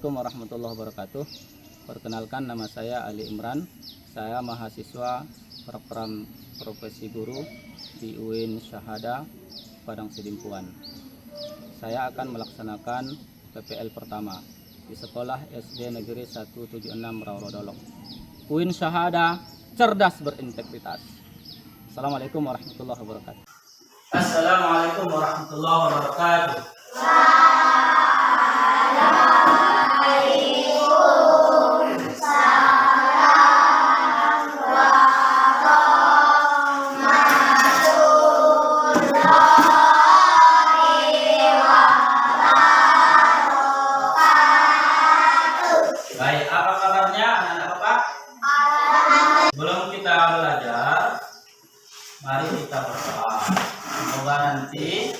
Assalamualaikum warahmatullahi wabarakatuh. Perkenalkan, nama saya Ali Imran. Saya mahasiswa program profesi guru di UIN Syahada Padang Sidimpuan. Saya akan melaksanakan PPL pertama di sekolah SD Negeri 176 Rauro-Dolok. UIN Syahada, cerdas berintegritas. Assalamualaikum warahmatullahi wabarakatuh. Assalamualaikum warahmatullahi wabarakatuh. Baik, apa kabarnya anak-anak Bapak? Sebelum kita belajar, mari kita berdoa. Semoga nanti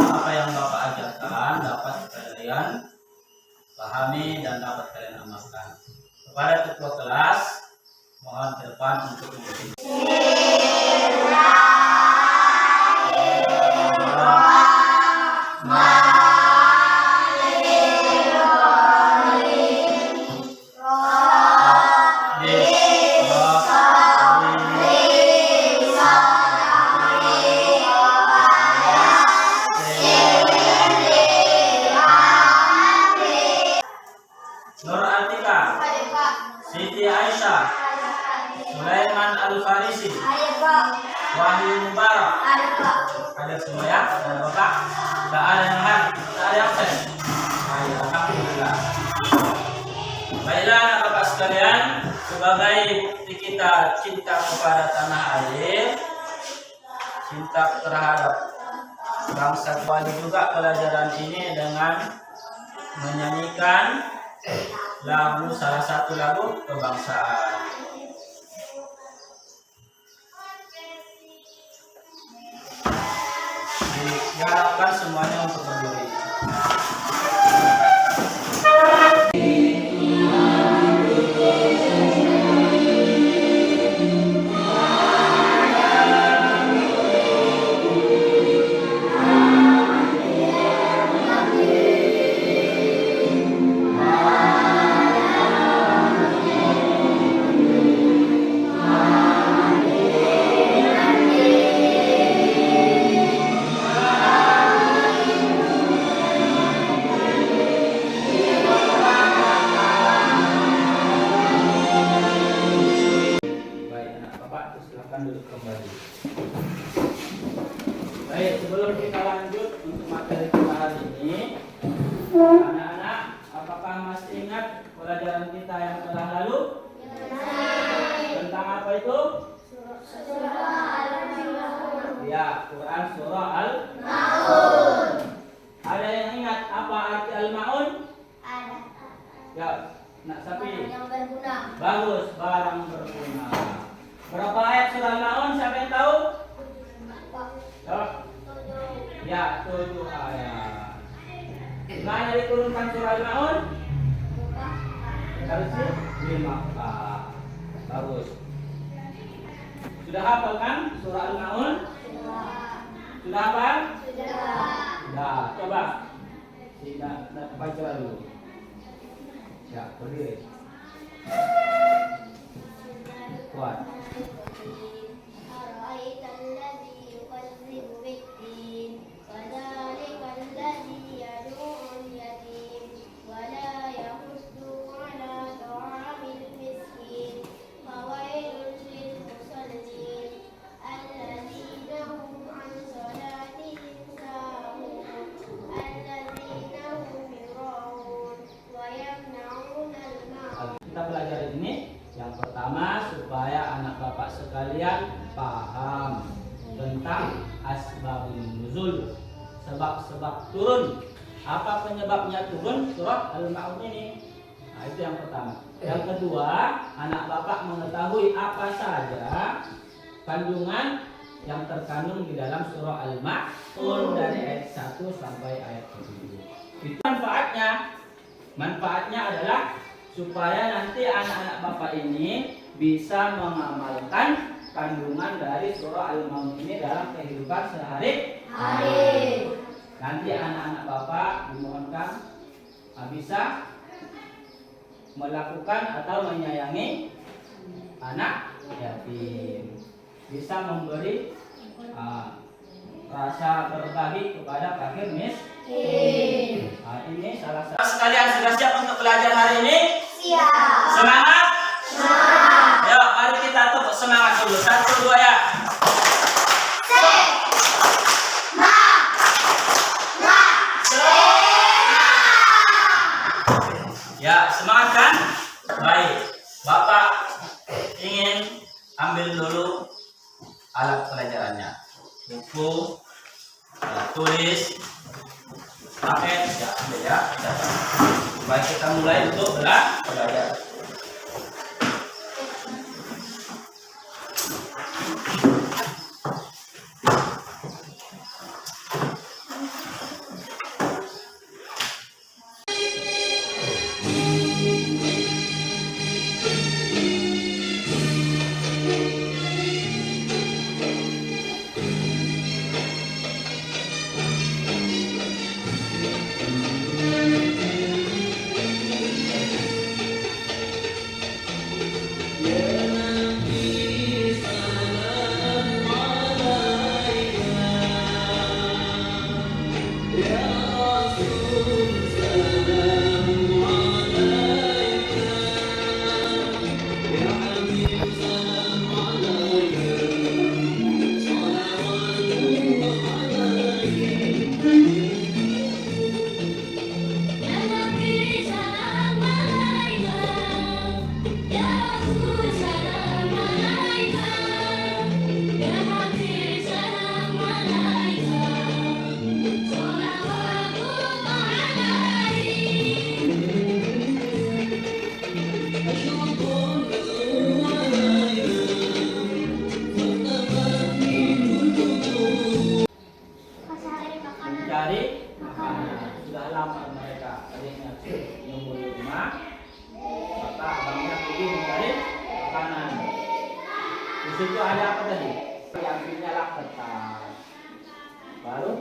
apa yang Bapak ajarkan dapat kalian pahami dan dapat kalian amalkan. Kepada ketua kelas, mohon ke depan untuk mengikuti. Nur Atika, Siti Aisyah, Sulaiman Al-Farisi, Wahyu Mubarak. Ada semua ya, ada Bapak? Tidak ada yang lain, tidak ada yang absen. Baik, alhamdulillah. Baiklah Bapak sekalian, sebagai bukti kita cinta kepada tanah air, cinta terhadap bangsa Bali juga pelajaran ini dengan menyanyikan lagu, salah satu lagu kebangsaan. Diharapkan semuanya untuk berdiri. Duduk kembali. Baik, sebelum kita lanjut untuk materi kita hari ini, anak-anak, apakah masih ingat pelajaran kita yang telah lalu? Tentang apa itu? Ya, Quran surah Al-Maun. Ada yang ingat apa arti Al-Maun? Ada. Ya, nak sapi. Yang berguna. Bagus, barang berguna. Berapa ayat surah Al-Maun? Siapa yang tahu? Jawab. Ya, 7 ayat. Mana diturunkan surah Al-Maun? Harusnya di Makkah. Bagus. Sudah hafal kan surah Al-Maun? Sudah hafal? Sudah. Coba. Tidak baca dulu. Ya, berdiri. Kuat. أرأيت الذي يكذب بالدين فذلك الذي يدعو اليتيم ولا يحض على طعام المسكين فويل للمصلين الذين هم عن صلاتهم ساهون الذين هم يراءون ويمنعون الماعون. Kita belajar ini. Yang pertama, supaya anak bapak sekalian paham tentang asbabun nuzul, sebab-sebab turun. Apa penyebabnya turun surah Al-Maun ini? Nah, itu yang pertama. Yang kedua, anak bapak mengetahui apa saja kandungan yang terkandung di dalam surah Al-Maun dari ayat 1 sampai ayat 7. Itu manfaatnya. Manfaatnya adalah supaya nanti anak-anak bapak ini bisa mengamalkan kandungan dari surah Al-Maun ini dalam kehidupan sehari-hari. Nanti anak-anak bapak dimohonkan bisa melakukan atau menyayangi anak yatim, bisa memberi rasa berbagi kepada fakir miskin. Ini salah satu. Sekalian sudah siap untuk belajar hari ini? Siap. Semangat? Semangat. Ayo, mari kita tepuk semangat dulu. 1, 2 ya. Ya, semangat kan? Baik. Bapak ingin ambil dulu alat pelajarannya. Buku, alat tulis, paket, ya ambil ya. Baik, kita mulai untuk belajar. Mencari makanan. Sudah lama mereka adiknya nunggu di rumah, maka abangnya pergi mencari makanan. Di situ ada apa tadi? Diambilnya lah kertas, baru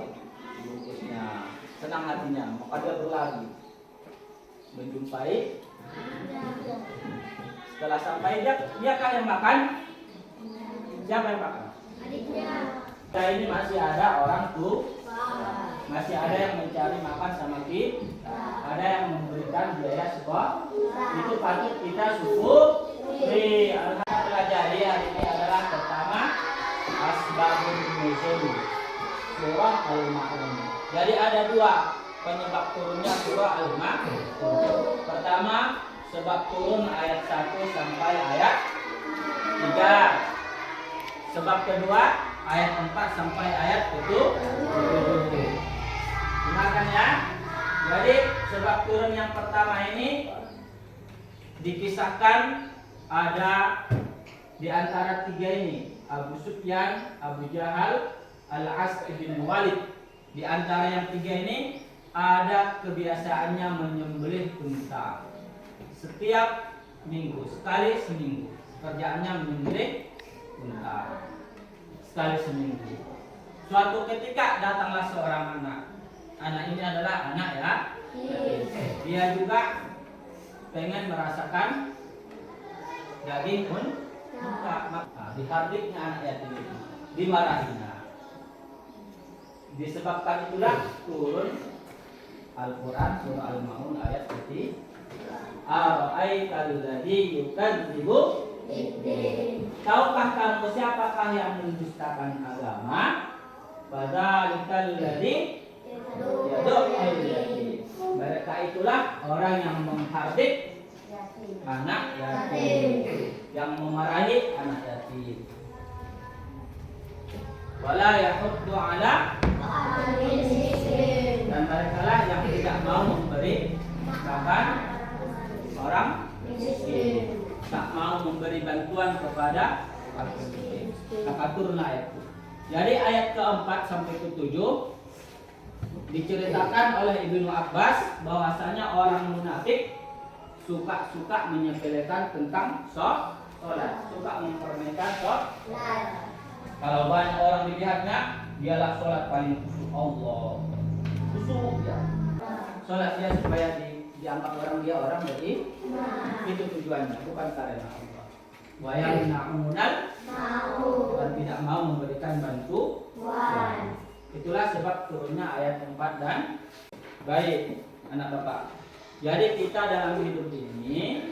bungkusnya. Senang hatinya, maka dia berlari menjumpai. Setelah sampai diakah yang makan? Siapa yang makan? Adiknya. Kita ini masih ada orang tua, masih ada yang mencari makan sama kita, ada yang memberikan biaya sekolah. Itu patut kita syukuri. Alhamdulillah, pelajari hari ini adalah pertama asbabun nuzul, surah Al-Ma'un. Jadi ada dua penyebab turunnya surah Al-Ma'un. Pertama, sebab turun ayat 1 sampai ayat 3. Sebab kedua ayat 4 sampai ayat 7. Dengarkan ya. Jadi sebab turun yang pertama ini dikisahkan ada di antara tiga ini, Abu Sufyan, Abu Jahal, Al-As bin Walid. Di antara yang tiga ini ada kebiasaannya menyembelih unta setiap minggu, sekali seminggu. Kerjaannya menyembelih unta sekali seminggu. Suatu ketika datanglah seorang anak. Anak ini adalah anak ya. Dia juga pengen merasakan daging unta. Dihardiknya anak yatim itu, dimarahinya. Disebabkan itulah turun Al-Quran surah Al-Ma'un ayat 3. Ara'aital ladzi yukadzibu biddin. Tahukah kamu siapakah yang mendustakan agama? Padzalikal ladzi yad'ul yatim. Mereka itulah orang yang menghardik anak yatim, yang memarahi anak yatim. Wala yahuddu ala dan mereka lah yang tidak mau memberi makan orang miskin, tak mau memberi bantuan kepada orang miskin. Maka turun ayat itu. Jadi ayat keempat sampai ke-7 diceritakan oleh Ibnu Abbas bahwasanya orang munafik suka menyepelekan tentang sholat, suka mempermainkan sholat. Kalau banyak orang dilihatnya, dialah sholat paling khusyuk Allah. Khusyuk ya. Sholat dia supaya dianggap orang dia orang berarti itu tujuannya, bukan karena Allah. Wa yamna'unal bukan tidak mau memberikan bantuan. Itulah sebab turunnya ayat 4 dan baik anak Bapak. Jadi kita dalam hidup ini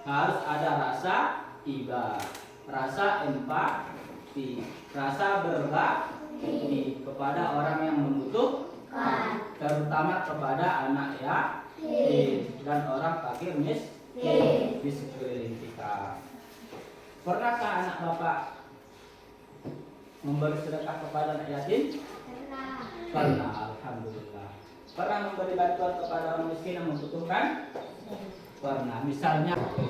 harus ada rasa iba, rasa empati, rasa berbakti kepada orang yang membutuhkan, terutama kepada anak yatim dan orang fakir miskin di sekeliling kita. Pernahkah anak Bapak memberi sedekah kepada anak yatim? Pernah, alhamdulillah. Pernah memberi bantuan kepada orang miskin yang membutuhkan? Pernah. Misalnya, oke.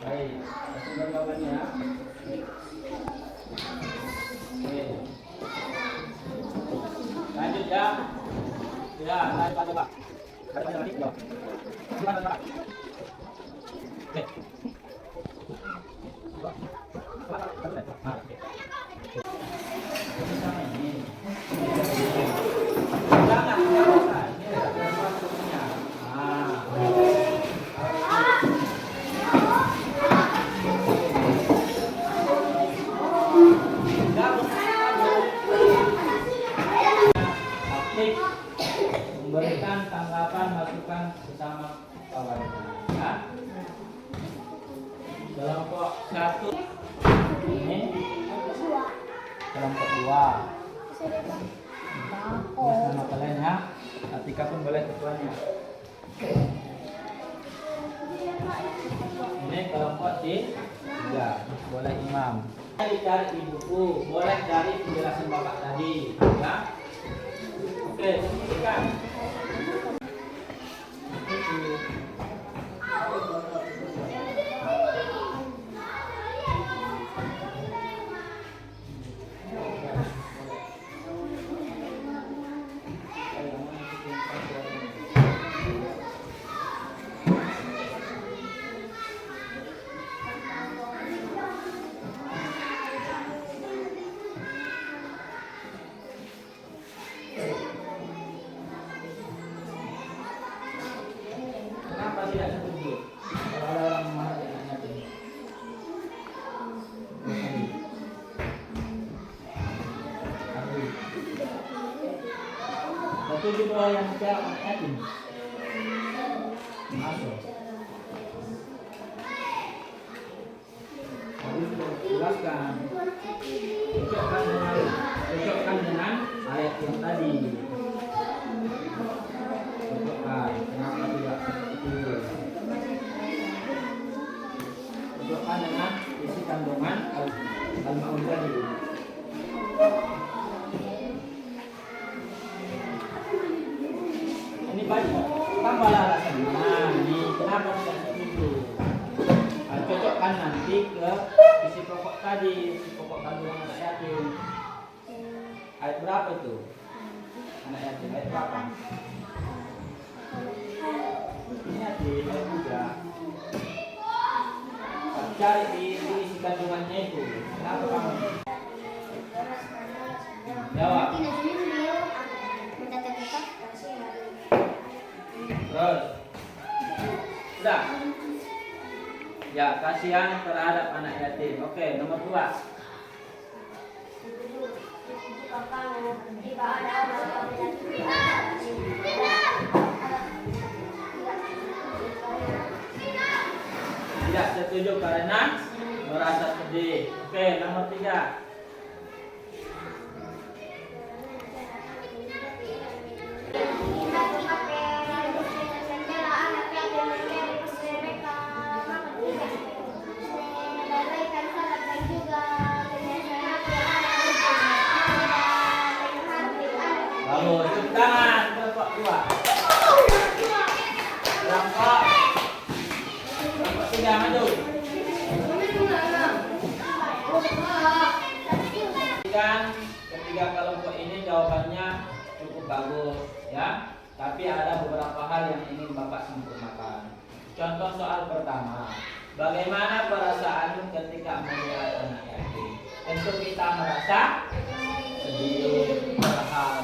Baik, langsung jawabannya. Oke. Lanjut ya. Ya, lanjut Pak. Pak. Silakan Pak. Oke. Memberikan tanggapan masukan sesama kawan. Ya. Kelompok 1 ini, kelompok 2 sama kalian ya. Atika pun boleh ketuanya. Ini kelompok 3 boleh imam. Cari di buku, boleh dari penjelasan bapak tadi ya. Oke, silakan. Kenapa tidak setuju? Kalau ada orang marah dengan yatim. Setuju bahwa yang bicara anak yatim? Masuk. Tadi sudah jelaskan. Cocokkan dengan ayat yang tadi. Kenapa tidak setuju? Cocokkan dengan isi kandungan al-ma'un tadi. Ini banyak, tambahlah alasannya. Ini kenapa tidak setuju? Cocokkan nanti ke isi pokok tadi, isi pokok kandungan anak yatim. Ayat berapa itu? Anak yatim ayat berapa? Ini di ayat 3. Cari di isi kandungannya itu. Kenapa kamu? Jawab. Terus. Sudah. Ya, kasihan terhadap anak yatim. Oke, nomor 2. Tidak setuju karena merasa sedih. Oke, nomor 3. Lalu tepuk tangan kelompok 2. Kelompok 3 maju. Ketiga kelompok ini jawabannya cukup bagus ya. Tapi ada beberapa hal yang ingin Bapak sempurnakan. Contoh soal pertama, bagaimana perasaan ketika melihat anak yatim? Tentu kita merasa sedih, berharap.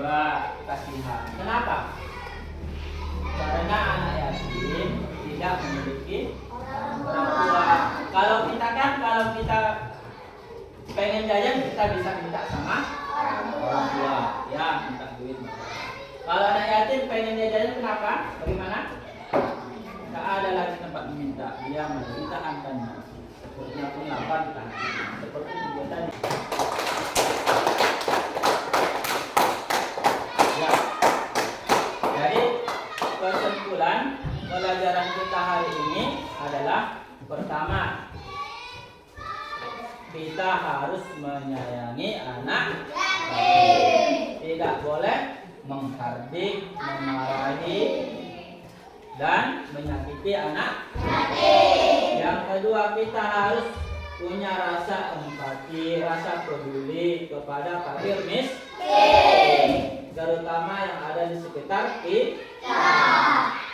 kedua, kasihan. Kenapa? Karena anak yatim tidak memiliki orang tua. Kalau kita pengen jajan, kita bisa minta sama orang tua, ya, minta duit. Kalau anak yatim pengen jajan, kenapa? Bagaimana? Tak ada lagi tempat meminta, dia menderita angkanya. Perutnya pun lapar ditahan. Seperti juga tadi. Ya. Jadi kesimpulan pelajaran kita hari ini adalah pertama, kita harus menyayangi anak yatim. Tidak boleh menghardik, memarahi, dan menyakiti anak yatim. Yang kedua, kita harus punya rasa empati, rasa peduli kepada fakir miskin, terutama yang ada di sekitar kita.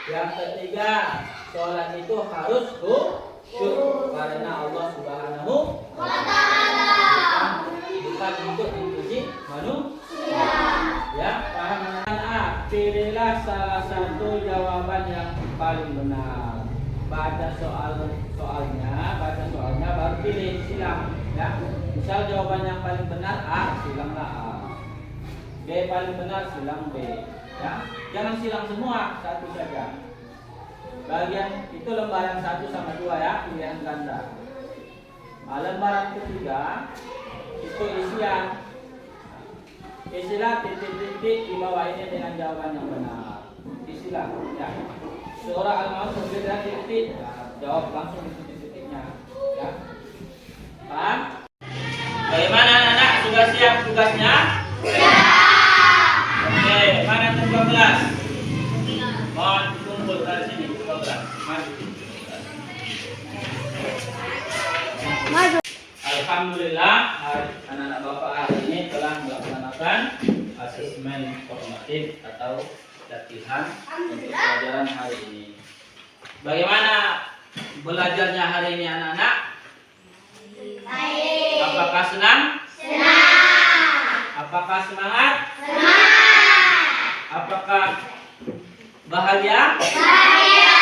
Yang ketiga, sholat itu harus khusyuk karena Allah Subhanahu wa Ta'ala, bukan untuk dipuji manusia. Ya, paham? Pilihlah salah satu jawaban yang paling benar. Baca soalnya baru pilih, silang. Ya, misal jawaban yang paling benar A, silanglah A. B paling benar, silang B. Ya, jangan silang semua, satu saja. Bagian itu lembaran 1 sama 2 ya, pilihan ganda. Lembaran ketiga itu isian. Isilah titik-titik di bawah ini dengan jawaban yang benar. Isilah, ya. Surah Al-Maun berbeda titik, ya, jawab langsung di titik-titiknya, ya. Paham? Bagaimana anak-anak? Sudah siap tugasnya? Siap. Oke, mana tugas kelas? Mohon kumpul dari sini, tugas kelas. Maju. Alhamdulillah, anak-anak Bapak hari ini telah melaksanakan asesmen formatif atau latihan untuk pelajaran hari ini. Bagaimana belajarnya hari ini anak-anak? Baik. Apakah senang? Senang. Apakah semangat? Semangat. Apakah bahagia? Bahagia.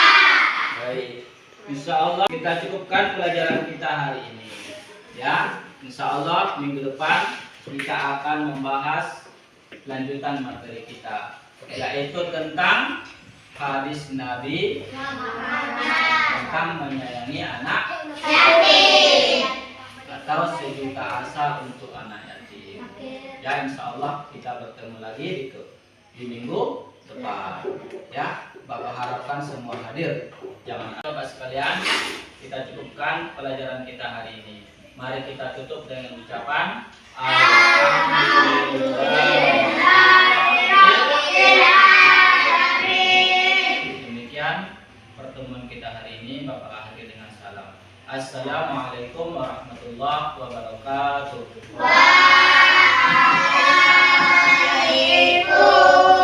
Baik. Insya Allah kita cukupkan pelajaran kita hari ini. Ya, insya Allah minggu depan kita akan membahas lanjutan materi kita, yaitu tentang hadis Nabi tentang menyayangi anak yatim atau sejuta asa untuk anak yatim. Ya, insya Allah kita bertemu lagi di minggu depan. Ya, Bapak harapkan semua hadir. Jangan Bapak sekalian, kita cukupkan pelajaran kita hari ini. Mari kita tutup dengan ucapan Demikian pertemuan kita hari ini. Bapak akhiri dengan salam. Assalamualaikum warahmatullahi wabarakatuh. Waalaikumsalam.